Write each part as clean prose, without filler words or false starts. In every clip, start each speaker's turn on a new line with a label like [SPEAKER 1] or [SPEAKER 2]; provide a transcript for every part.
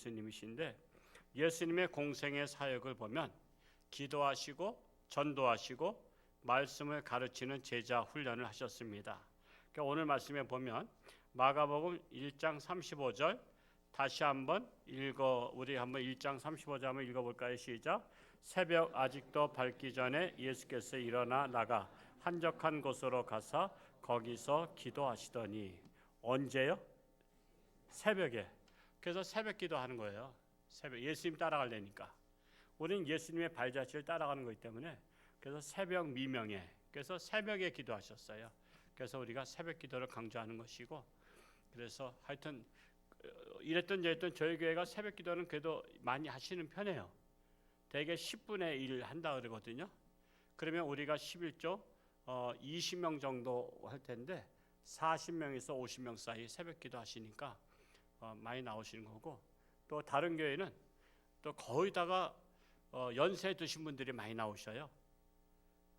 [SPEAKER 1] 예수님이신데 예수님의 공생의 사역을 보면 기도하시고 전도하시고 말씀을 가르치는 제자 훈련을 하셨습니다. 그러니까 오늘 말씀에 보면 마가복음 1장 35절 다시 한번 우리 한번 1장 35절 한번 읽어볼까요? 시작. 새벽 아직도 밝기 전에 예수께서 일어나 나가 한적한 곳으로 가서 거기서 기도하시더니 언제요? 새벽에. 그래서 새벽 기도하는 거예요. 새벽 예수님 따라가려니까. 우리는 예수님의 발자취를 따라가는 거기 때문에 그래서 새벽 미명에 그래서 새벽에 기도하셨어요. 그래서 우리가 새벽 기도를 강조하는 것이고 그래서 하여튼 이랬던 저랬던 저희 교회가 새벽 기도는 그래도 많이 하시는 편이에요. 대개 10분의 1 한다 그러거든요. 그러면 우리가 11조 20명 정도 할 텐데 40명에서 50명 사이 새벽 기도 하시니까 많이 나오시는 거고 또 다른 교회는 또 거의다가 연세 드신 분들이 많이 나오셔요.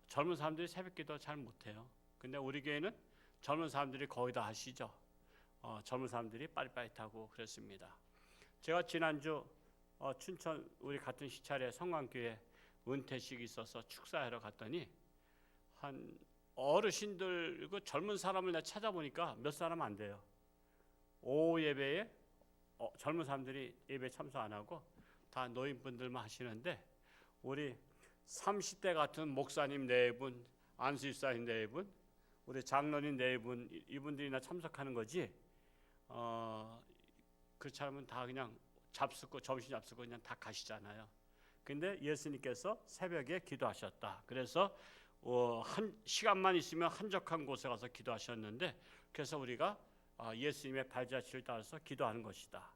[SPEAKER 1] 젊은 사람들이 새벽 기도 잘 못해요. 근데 우리 교회는 젊은 사람들이 거의 다 하시죠. 젊은 사람들이 빠릿빠릿하고 그랬습니다. 제가 지난주 춘천 우리 같은 시찰에 성광교회 은퇴식이 있어서 축사하러 갔더니 한 어르신들 그 젊은 사람을 내가 찾아보니까 몇 사람 안 돼요. 오후 예배에 젊은 사람들이 예배 참석 안 하고 다 노인분들만 하시는데 우리 30대 같은 목사님 4분, 안수집사님 4분, 우리 장로님 4분 이분들이나 참석하는 거지. 그렇지 않으면 다 그냥 잡수고 점심 잡수고 그냥 다 가시잖아요. 근데 예수님께서 새벽에 기도하셨다. 그래서 한 시간만 있으면 한적한 곳에 가서 기도하셨는데 그래서 우리가 예수님의 발자취를 따라서 기도하는 것이다.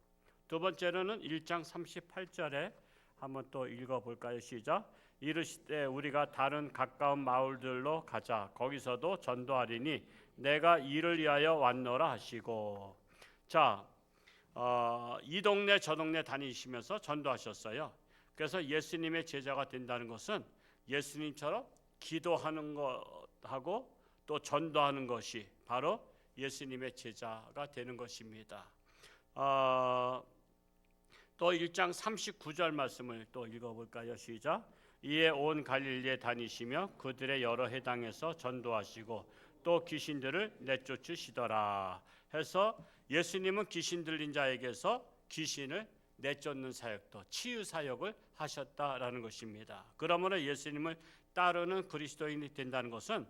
[SPEAKER 1] 두 번째로는 1장 38절에 한번 또 읽어볼까요? 시작. 이르시되 우리가 다른 가까운 마을들로 가자. 거기서도 전도하리니 내가 이를 위하여 왔노라 하시고. 자, 이 동네 저 동네 다니시면서 전도하셨어요. 그래서 예수님의 제자가 된다는 것은 예수님처럼 기도하는 것하고 또 전도하는 것이 바로 예수님의 제자가 되는 것입니다. 또 1장 39절 말씀을 또 읽어볼까요? 시작. 이에 온 갈릴리에 다니시며 그들의 여러 회당에서 전도하시고 또 귀신들을 내쫓으시더라. 해서 예수님은 귀신 들린 자에게서 귀신을 내쫓는 사역도 치유 사역을 하셨다라는 것입니다. 그러므로 예수님을 따르는 그리스도인이 된다는 것은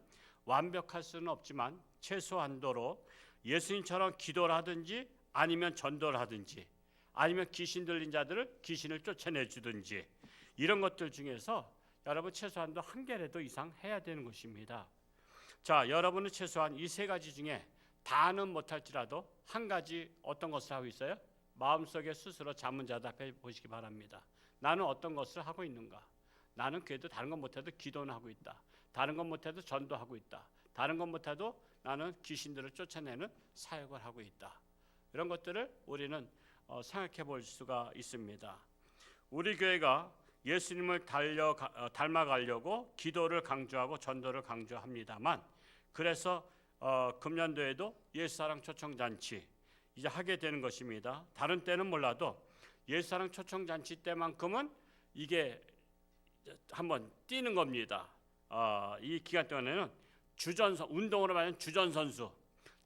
[SPEAKER 1] 완벽할 수는 없지만 최소한도로 예수님처럼 기도를 하든지 아니면 전도를 하든지 아니면 귀신 들린 자들을 귀신을 쫓아내주든지 이런 것들 중에서 여러분 최소한도 한 개라도 이상 해야 되는 것입니다. 자, 여러분은 최소한 이 세 가지 중에 다는 못할지라도 한 가지 어떤 것을 하고 있어요? 마음속에 스스로 자문자답해 보시기 바랍니다. 나는 어떤 것을 하고 있는가? 나는 그래도 다른 건 못해도 기도는 하고 있다. 다른 건 못해도 전도하고 있다. 다른 건 못해도 나는 귀신들을 쫓아내는 사역을 하고 있다. 이런 것들을 우리는 생각해 볼 수가 있습니다. 우리 교회가 예수님을 닮아가려고 기도를 강조하고 전도를 강조합니다만 그래서 금년도에도 예수사랑 초청잔치 이제 하게 되는 것입니다. 다른 때는 몰라도 예수사랑 초청잔치 때만큼은 이게 한번 뛰는 겁니다. 이 기간 동안에는 운동으로 말하면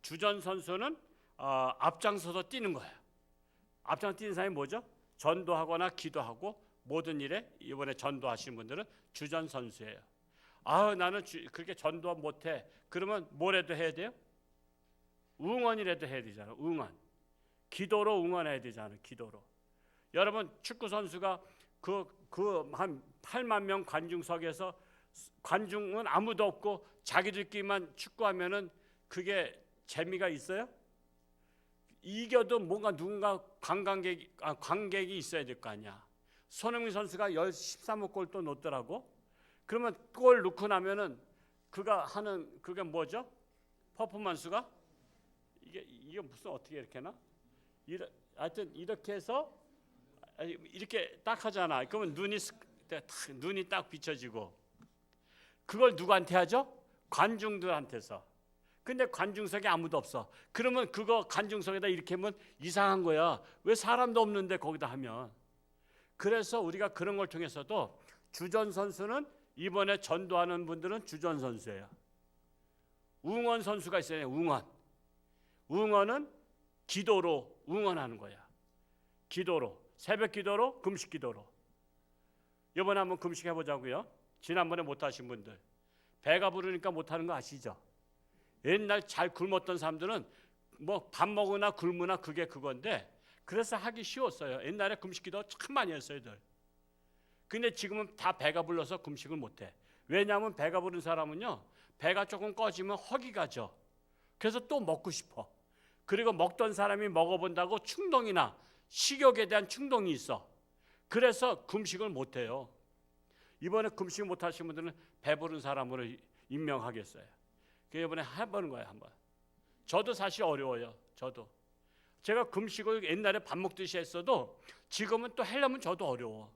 [SPEAKER 1] 주전선수는 앞장서서 뛰는 거예요. 앞장 뛰는 사람이 뭐죠? 전도하거나 기도하고 모든 일에 이번에 전도하시는 분들은 주전선수예요. 나는 그렇게 전도 못해. 그러면 뭐라도 해야 돼요? 응원이라도 해야 되잖아요. 응원. 기도로 응원해야 되잖아요. 기도로. 여러분 축구 선수가 한 8만 명 관중석에서 관중은 아무도 없고 자기들끼리만 축구하면은 그게 재미가 있어요? 이겨도 뭔가 누군가 관객이 있어야 될 거 아니야. 손흥민 선수가 13호 골 또 넣었더라고. 그러면 골 넣고 나면은 그가 하는 그게 뭐죠? 퍼포먼스가 이게 무슨 어떻게 이렇게 하나? 하여튼 이렇게 해서 이렇게 딱 하잖아. 그러면 눈이 딱 비춰지고 그걸 누구한테 하죠? 관중들한테서. 근데 관중석에 아무도 없어. 그러면 그거 관중석에다 이렇게 하면 이상한 거야. 왜 사람도 없는데 거기다 하면. 그래서 우리가 그런 걸 통해서도 주전 선수는 이번에 전도하는 분들은 주전 선수예요. 응원 선수가 있어요. 응원은 기도로 응원하는 거야. 기도로, 새벽 기도로, 금식 기도로. 이번에 한번 금식 해보자고요. 지난번에 못하신 분들, 배가 부르니까 못하는 거 아시죠? 옛날 잘 굶었던 사람들은 뭐 밥 먹으나 굶으나 그게 그건데, 그래서 하기 쉬웠어요. 옛날에 금식 기도 참 많이 했어요. 근데 지금은 다 배가 불러서 금식을 못해. 왜냐하면 배가 부른 사람은요, 배가 조금 꺼지면 허기 가죠. 그래서 또 먹고 싶어. 그리고 먹던 사람이 먹어본다고 충동이나 식욕에 대한 충동이 있어. 그래서 금식을 못해요. 이번에 금식 못하신 분들은 배부른 사람으로 임명하겠어요. 이번에 해보는 거예요. 한번. 저도 사실 어려워요. 제가 금식을 옛날에 밥 먹듯이 했어도 지금은 또 하려면 저도 어려워.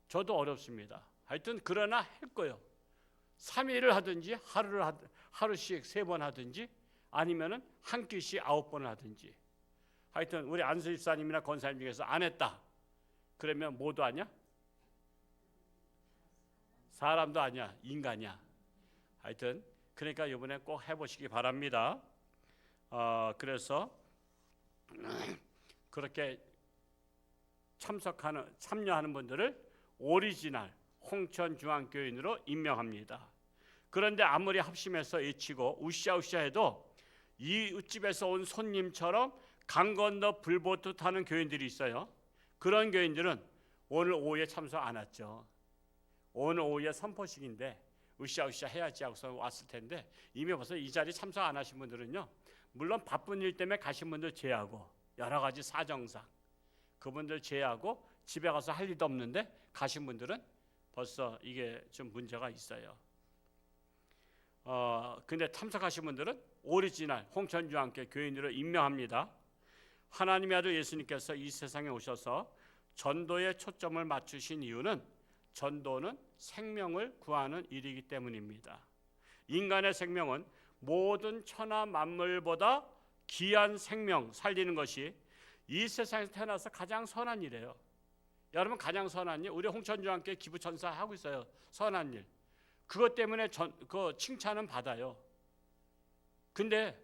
[SPEAKER 1] 저도 어렵습니다. 하여튼 그러나 할 거예요. 3일을 하든지 하루씩 3번 하든지 아니면은 한 끼씩 9번을 하든지. 하여튼 우리 안수 집사님이나 권사님 중에서 안 했다. 그러면 뭐도 아니야? 사람도 아니야. 인간이야. 하여튼 그러니까 이번에 꼭 해보시기 바랍니다. 그래서 그렇게 참여하는 분들을 오리지널 홍천중앙교인으로 임명합니다. 그런데 아무리 합심해서 외치고 으쌰으쌰 해도 이웃집에서 온 손님처럼 강 건너 불보트 타는 교인들이 있어요. 그런 교인들은 오늘 오후에 참석 안 왔죠. 오늘 오후에 선포식인데 으쌰으쌰 해야지 하고서 왔을 텐데 이미 벌써 이 자리 참석 안 하신 분들은요, 물론 바쁜 일 때문에 가신 분들 제외하고 여러 가지 사정상 그분들 제외하고 집에 가서 할 일도 없는데 가신 분들은 벌써 이게 좀 문제가 있어요. 근데 참석하신 분들은 오리지널 홍천중앙교회 교인으로 임명합니다. 하나님의 아들 예수님께서 이 세상에 오셔서 전도에 초점을 맞추신 이유는 전도는 생명을 구하는 일이기 때문입니다. 인간의 생명은 모든 천하 만물보다 귀한 생명 살리는 것이 이 세상에서 태어나서 가장 선한 일이에요. 여러분, 가장 선한 일, 우리 홍천중앙교회 기부천사 하고 있어요. 선한 일. 그것 때문에 그 칭찬은 받아요. 근데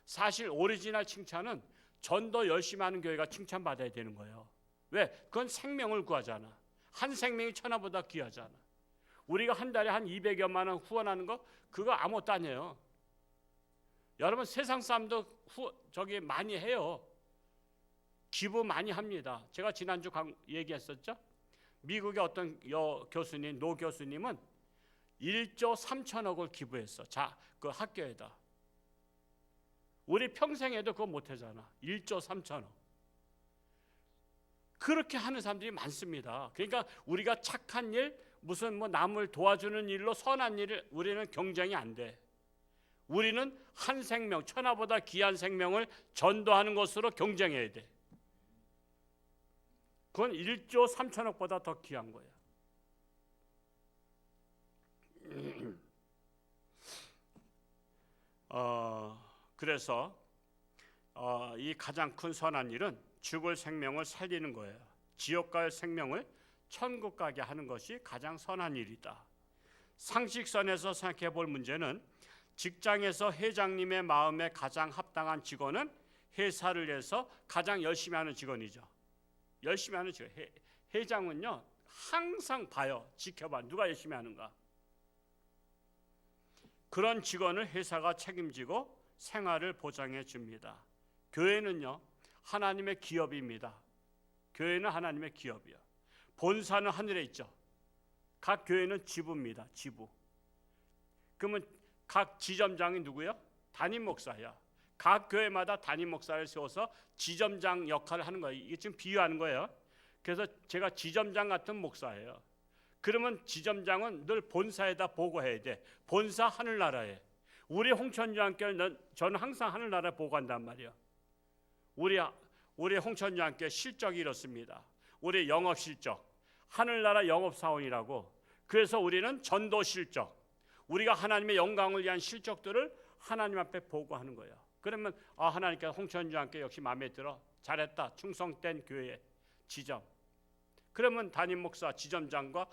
[SPEAKER 1] 사실 오리지널 칭찬은 전도 열심히 하는 교회가 칭찬받아야 되는 거예요. 왜? 그건 생명을 구하잖아. 한 생명이 천하보다 귀하잖아. 우리가 한 달에 한 200여만 원 후원하는 거 그거 아무것도 아니에요. 여러분, 세상 사람도 많이 해요. 기부 많이 합니다. 제가 지난주 얘기했었죠. 미국의 어떤 교수님, 노 교수님은 1조 3천억을 기부했어. 그 학교에다. 우리 평생에도 그거 못하잖아. 1조 3천억. 그렇게 하는 사람들이 많습니다. 그러니까 우리가 착한 일, 무슨 남을 도와주는 일로 선한 일을 우리는 경쟁이 안 돼. 우리는 한 생명, 천하보다 귀한 생명을 전도하는 것으로 경쟁해야 돼. 그건 1조 3천억보다 더 귀한 거야. 그래서 이 가장 큰 선한 일은 죽을 생명을 살리는 거예요. 지옥 갈 생명을 천국 가게 하는 것이 가장 선한 일이다. 상식선에서 생각해 볼 문제는 직장에서 회장님의 마음에 가장 합당한 직원은 회사를 위해서 가장 열심히 하는 직원이죠. 열심히 하는 직원. 회장은요, 항상 봐요. 지켜봐. 누가 열심히 하는가. 그런 직원을 회사가 책임지고 생활을 보장해 줍니다. 교회는요, 하나님의 기업입니다. 교회는 하나님의 기업이요. 본사는 하늘에 있죠. 각 교회는 지부입니다. 지부. 그러면 각 지점장이 누구요? 담임 목사야. 각 교회마다 담임 목사를 세워서 지점장 역할을 하는 거예요. 이게 지금 비유하는 거예요. 그래서 제가 지점장 같은 목사예요. 그러면 지점장은 늘 본사에다 보고해야 돼. 본사 하늘나라에. 우리 홍천중앙교회는 저는 항상 하늘나라에 보고한단 말이에요. 우리 홍천중앙교회 실적이 이렇습니다. 우리 영업 실적, 하늘나라 영업사원이라고. 그래서 우리는 전도 실적, 우리가 하나님의 영광을 위한 실적들을 하나님 앞에 보고하는 거예요. 그러면 하나님께서 홍천주한테 역시 마음에 들어, 잘했다, 충성된 교회 지점. 그러면 담임 목사, 지점장과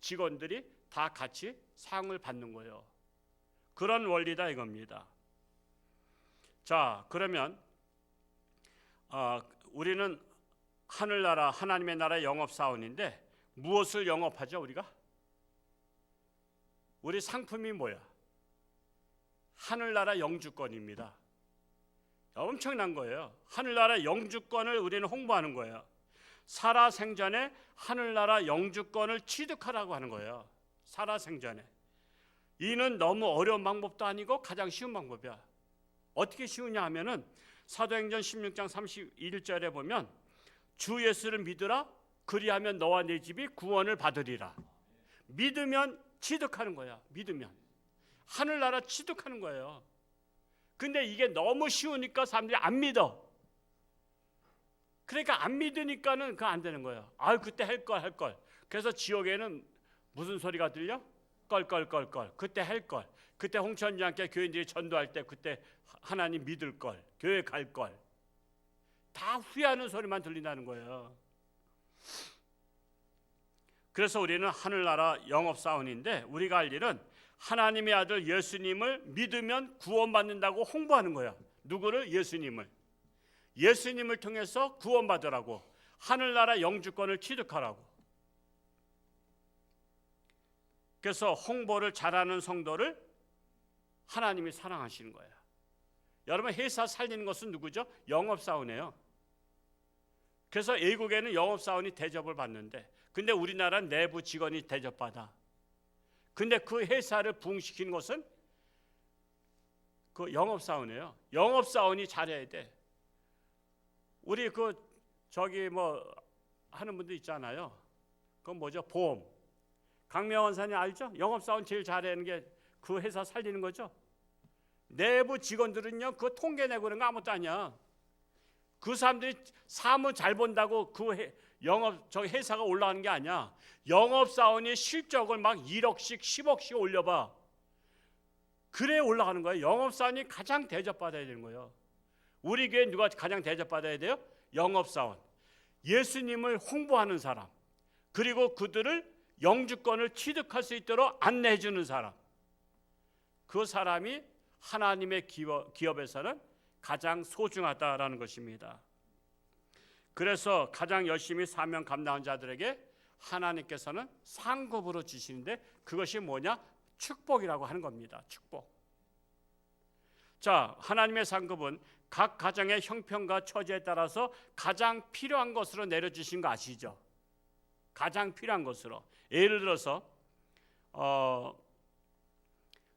[SPEAKER 1] 직원들이 다 같이 상을 받는 거예요. 그런 원리다 이겁니다. 자, 그러면 우리는 하늘나라, 하나님의 나라 영업사원인데 무엇을 영업하죠 우리가? 우리 상품이 뭐야? 하늘나라 영주권입니다. 엄청난 거예요. 하늘나라 영주권을 우리는 홍보하는 거예요. 살아생전에 하늘나라 영주권을 취득하라고 하는 거예요. 살아생전에. 이는 너무 어려운 방법도 아니고 가장 쉬운 방법이야. 어떻게 쉬우냐 하면은 사도행전 16장 31절에 보면 주 예수를 믿으라, 그리하면 너와 네 집이 구원을 받으리라. 믿으면 취득하는 거야. 믿으면 하늘나라 취득하는 거예요. 근데 이게 너무 쉬우니까 사람들이 안 믿어. 그러니까 안 믿으니까는 그거 안 되는 거예요. 그때 할 걸. 그래서 지옥에는 무슨 소리가 들려? 껄껄껄껄. 그때 할 걸. 그때 홍천주한테 교인들이 전도할 때 그때 하나님 믿을 걸. 교회 갈 걸. 다 후회하는 소리만 들린다는 거예요. 그래서 우리는 하늘나라 영업사원인데 우리가 할 일은 하나님의 아들 예수님을 믿으면 구원받는다고 홍보하는 거야. 누구를? 예수님을. 예수님을 통해서 구원받으라고, 하늘나라 영주권을 취득하라고. 그래서 홍보를 잘하는 성도를 하나님이 사랑하시는 거예요. 여러분, 회사 살리는 것은 누구죠? 영업사원이에요. 그래서 외국에는 영업사원이 대접을 받는데, 근데 우리나라는 내부 직원이 대접받아. 근데 그 회사를 부흥시키는 것은 그 영업사원이에요. 영업사원이 잘해야 돼. 우리 하는 분들 있잖아요. 그건 뭐죠? 보험. 강명원 사님 알죠? 영업사원 제일 잘하는 게 그 회사 살리는 거죠. 내부 직원들은요, 그 통계 내고 그런 거 아무것도 아니야. 그 사람들이 사무 잘 본다고 회사가 올라가는 게 아니야. 영업사원이 실적을 막 1억씩 10억씩 올려봐. 그래 올라가는 거예요. 영업사원이 가장 대접받아야 되는 거예요. 우리 교회 누가 가장 대접받아야 돼요? 영업사원. 예수님을 홍보하는 사람, 그리고 그들을 영주권을 취득할 수 있도록 안내해 주는 사람. 그 사람이 하나님의 기업에서는 가장 소중하다라는 것입니다. 그래서 가장 열심히 사명 감당한 자들에게 하나님께서는 상급으로 주시는데 그것이 뭐냐? 축복이라고 하는 겁니다. 축복. 자, 하나님의 상급은 각 가정의 형편과 처지에 따라서 가장 필요한 것으로 내려주신 거 아시죠? 가장 필요한 것으로. 예를 들어서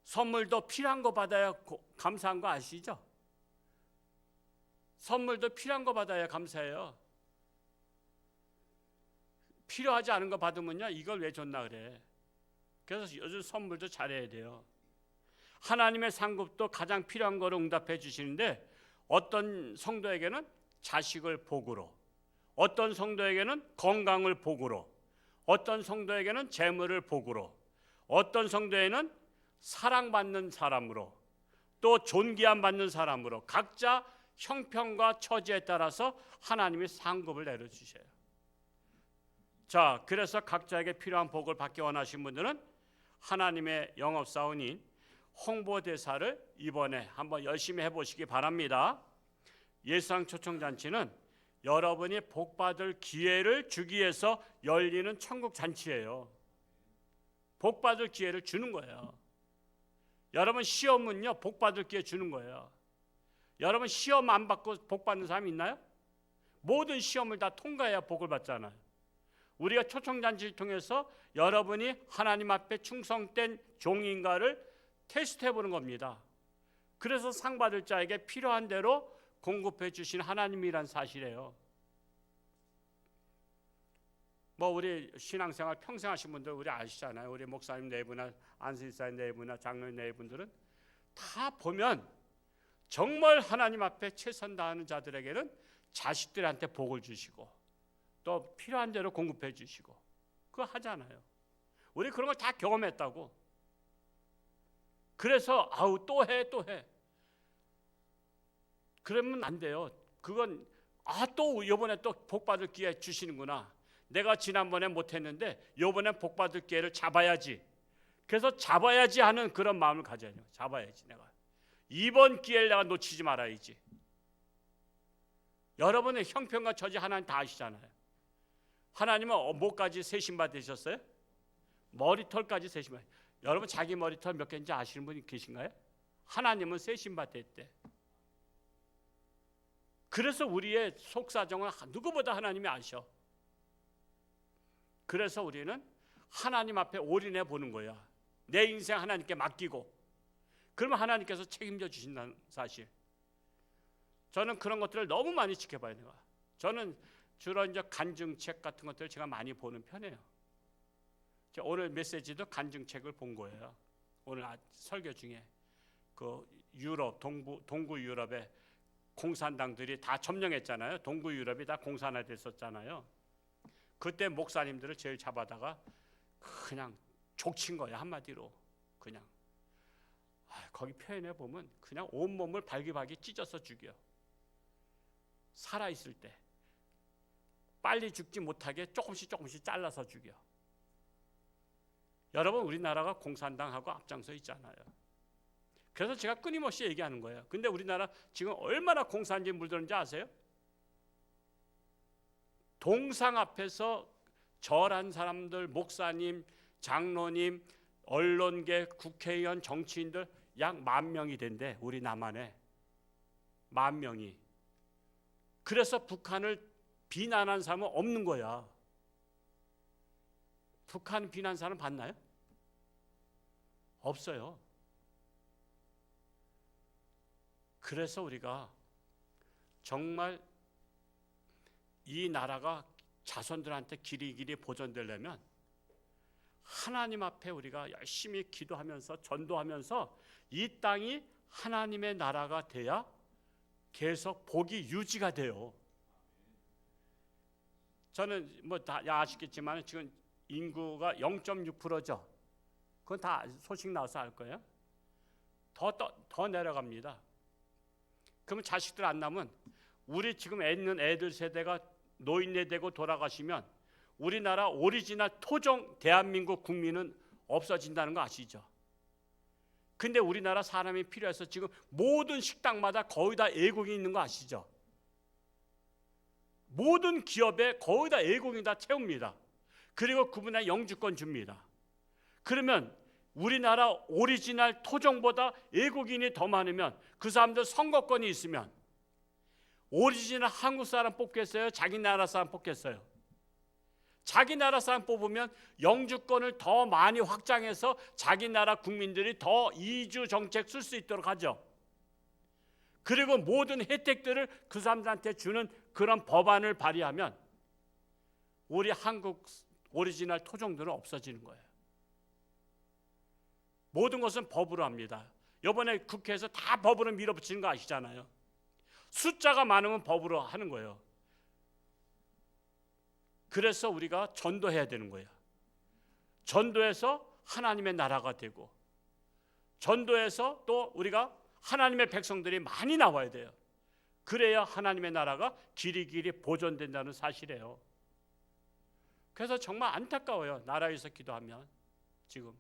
[SPEAKER 1] 선물도 필요한 거 받아야 감사한 거 아시죠? 선물도 필요한 거 받아야 감사해요. 필요하지 않은 거 받으면요, 이걸 왜 줬나 그래. 그래서 요즘 선물도 잘해야 돼요. 하나님의 상급도 가장 필요한 거를 응답해 주시는데, 어떤 성도에게는 자식을 복으로, 어떤 성도에게는 건강을 복으로, 어떤 성도에게는 재물을 복으로, 어떤 성도에는 사랑받는 사람으로, 또 존귀함 받는 사람으로, 각자 형편과 처지에 따라서 하나님이 상급을 내려주셔요. 자, 그래서 각자에게 필요한 복을 받기 원하신 분들은 하나님의 영업사원인 홍보대사를 이번에 한번 열심히 해보시기 바랍니다. 예수상 초청잔치는 여러분이 복받을 기회를 주기 위해서 열리는 천국잔치예요. 복받을 기회를 주는 거예요. 여러분, 시험은요, 복받을 기회 주는 거예요. 여러분, 시험 안 받고 복받는 사람 있나요? 모든 시험을 다 통과해야 복을 받잖아요. 우리가 초청잔치를 통해서 여러분이 하나님 앞에 충성된 종인가를 테스트해 보는 겁니다. 그래서 상 받을 자에게 필요한 대로 공급해 주신 하나님이란 사실이에요. 우리 신앙생활 평생 하신 분들 우리 아시잖아요. 우리 목사님 네 분이나 안수사님 네 분이나 장로님 네 분들은 다 보면 정말 하나님 앞에 최선 다하는 자들에게는 자식들한테 복을 주시고 또 필요한 대로 공급해 주시고 그거 하잖아요. 우리 그런 걸 다 경험했다고. 그래서 또 해. 그러면 안 돼요. 그건 또 이번에 또 복 받을 기회 주시는구나. 내가 지난번에 못했는데 이번엔 복 받을 기회를 잡아야지. 그래서 잡아야지 하는 그런 마음을 가져야 돼요. 잡아야지 내가. 이번 기회를 내가 놓치지 말아야지. 여러분의 형편과 처지 하나님 다 아시잖아요. 하나님은 뭐까지 세신바 되셨어요? 머리털까지 세신바. 여러분 자기 머리털 몇 개인지 아시는 분이 계신가요? 하나님은 세신바 됐대. 그래서 우리의 속사정을 누구보다 하나님이 아셔. 그래서 우리는 하나님 앞에 올인해 보는 거야. 내 인생 하나님께 맡기고, 그러면 하나님께서 책임져 주신다는 사실. 저는 그런 것들을 너무 많이 지켜봐야 돼요. 저는 주로 이제 간증책 같은 것들을 제가 많이 보는 편이에요. 오늘 메시지도 간증책을 본 거예요. 오늘 설교 중에 그 유럽 동구 유럽의 공산당들이 다 점령했잖아요. 동구 유럽이 다 공산화됐었잖아요. 그때 목사님들을 제일 잡아다가 그냥 족친 거야. 한마디로 그냥. 거기 표현해 보면 그냥 온몸을 발기발기 찢어서 죽여. 살아있을 때 빨리 죽지 못하게 조금씩 잘라서 죽여. 여러분 우리나라가 공산당하고 앞장서 있잖아요. 그래서 제가 끊임없이 얘기하는 거예요. 근데 우리나라 지금 얼마나 공산주의 물드는지 아세요? 동상 앞에서 절한 사람들, 목사님, 장로님, 언론계, 국회의원, 정치인들 약 10,000명이 된대. 우리 남한에 10,000명이. 그래서 북한을 비난한 사람은 없는 거야. 북한 비난 사람 봤나요? 없어요. 그래서 우리가 정말 이 나라가 자손들한테 길이길이 보존되려면 하나님 앞에 우리가 열심히 기도하면서 전도하면서 이 땅이 하나님의 나라가 돼야 계속 복이 유지가 돼요. 저는 뭐 다 아시겠지만 지금 인구가 0.6%죠. 그건 다 소식 나와서 알 거예요. 더 내려갑니다. 그러면 자식들 안 나면 우리 지금 있는 애들 세대가 노인네 되고 돌아가시면 우리나라 오리지널 토종 대한민국 국민은 없어진다는 거 아시죠? 근데 우리나라 사람이 필요해서 지금 모든 식당마다 거의 다 외국인 있는 거 아시죠? 모든 기업에 거의 다 외국인 다 채웁니다. 그리고 그분의 영주권 줍니다. 그러면 우리나라 오리지널 토종보다 외국인이 더 많으면 그 사람들 선거권이 있으면 오리지널 한국 사람 뽑겠어요? 자기 나라 사람 뽑겠어요? 자기 나라 사람 뽑으면 영주권을 더 많이 확장해서 자기 나라 국민들이 더 이주 정책 쓸 수 있도록 하죠. 그리고 모든 혜택들을 그 사람들한테 주는 그런 법안을 발의하면 우리 한국 오리지널 토종들은 없어지는 거예요. 모든 것은 법으로 합니다. 이번에 국회에서 다 법으로 밀어붙이는 거 아시잖아요. 숫자가 많으면 법으로 하는 거예요. 그래서 우리가 전도해야 되는 거예요. 전도해서 하나님의 나라가 되고, 전도해서 또 우리가 하나님의 백성들이 많이 나와야 돼요. 그래야 하나님의 나라가 길이길이 보존된다는 사실이에요. 그래서 정말 안타까워요. 나라에서 기도하면 지금.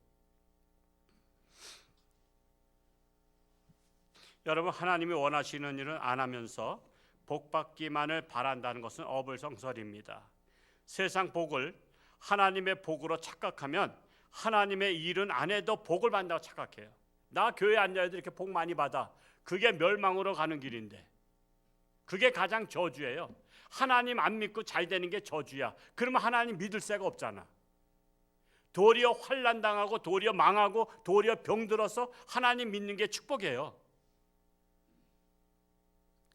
[SPEAKER 1] 여러분, 하나님이 원하시는 일은 안 하면서 복받기만을 바란다는 것은 어불성설입니다. 세상 복을 하나님의 복으로 착각하면 하나님의 일은 안 해도 복을 받는다고 착각해요. 나 교회 앉아야 돼 이렇게 복 많이 받아. 그게 멸망으로 가는 길인데, 그게 가장 저주예요. 하나님 안 믿고 잘 되는 게 저주야. 그러면 하나님 믿을 새가 없잖아. 도리어 환난 당하고 도리어 망하고 도리어 병들어서 하나님 믿는 게 축복이에요.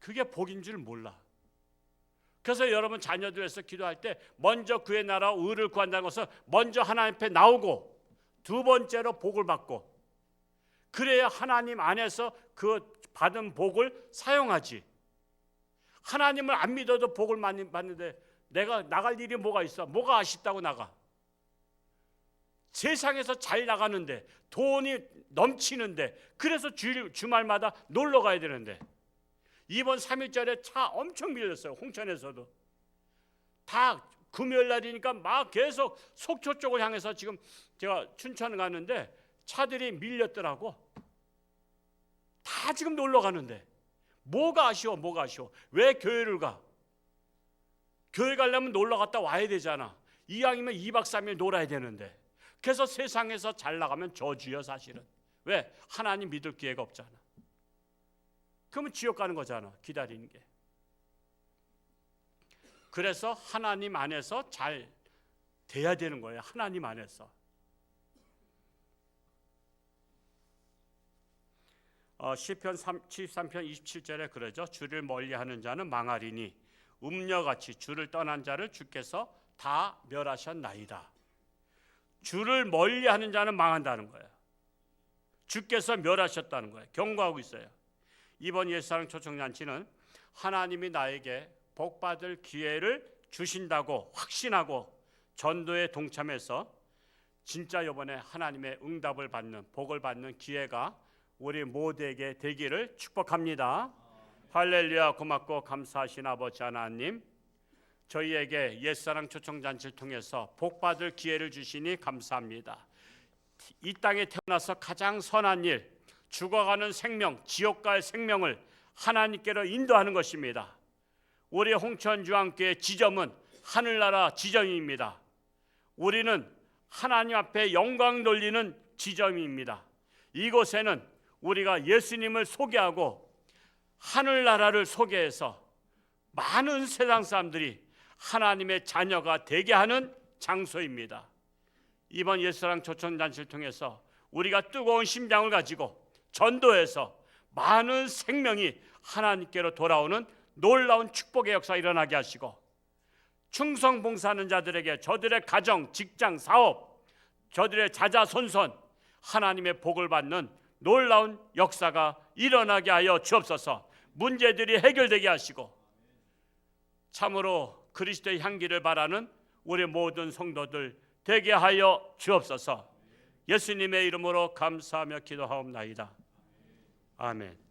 [SPEAKER 1] 그게 복인 줄 몰라. 그래서 여러분 자녀들에서 기도할 때 먼저 그의 나라와 의를 구한다는 것은 먼저 하나님 앞에 나오고 두 번째로 복을 받고, 그래야 하나님 안에서 그 받은 복을 사용하지. 하나님을 안 믿어도 복을 많이 받는데 내가 나갈 일이 뭐가 있어? 뭐가 아쉽다고 나가? 세상에서 잘 나가는데 돈이 넘치는데, 그래서 주말마다 놀러 가야 되는데, 이번 3일절에 차 엄청 밀렸어요. 홍천에서도. 다 금요일 날이니까 막 계속 속초 쪽을 향해서 지금 제가 춘천 가는데 차들이 밀렸더라고. 다 지금 놀러 가는데 뭐가 아쉬워? 왜 교회를 가? 교회 가려면 놀러 갔다 와야 되잖아. 이왕이면 2박 3일 놀아야 되는데. 그래서 세상에서 잘 나가면 저주여 사실은. 왜? 하나님 믿을 기회가 없잖아. 그러면 지옥 가는 거잖아. 기다리는 게. 그래서 하나님 안에서 잘 돼야 되는 거예요. 하나님 안에서. 시편 73편 27절에 그러죠. 주를 멀리하는 자는 망하리니 음녀같이 주를 떠난 자를 주께서 다 멸하셨나이다. 주를 멀리하는 자는 망한다는 거예요. 주께서 멸하셨다는 거예요. 경고하고 있어요. 이번 옛사랑 초청잔치는 하나님이 나에게 복받을 기회를 주신다고 확신하고 전도에 동참해서 진짜 이번에 하나님의 응답을 받는, 복을 받는 기회가 우리 모두에게 되기를 축복합니다. 할렐루야. 고맙고 감사하신 아버지 하나님, 저희에게 옛사랑 초청잔치를 통해서 복받을 기회를 주시니 감사합니다. 이 땅에 태어나서 가장 선한 일, 죽어가는 생명, 지옥 갈 생명을 하나님께로 인도하는 것입니다. 우리 홍천주안교회 지점은 하늘나라 지점입니다. 우리는 하나님 앞에 영광 돌리는 지점입니다. 이곳에는 우리가 예수님을 소개하고 하늘나라를 소개해서 많은 세상 사람들이 하나님의 자녀가 되게 하는 장소입니다. 이번 옛사랑 초청잔치를 통해서 우리가 뜨거운 심장을 가지고 전도해서 많은 생명이 하나님께로 돌아오는 놀라운 축복의 역사 일어나게 하시고, 충성 봉사하는 자들에게 저들의 가정, 직장, 사업, 저들의 자자손손 하나님의 복을 받는 놀라운 역사가 일어나게 하여 주옵소서. 문제들이 해결되게 하시고 참으로 그리스도의 향기를 바라는 우리 모든 성도들 되게 하여 주옵소서. 예수님의 이름으로 감사하며 기도하옵나이다. 아멘.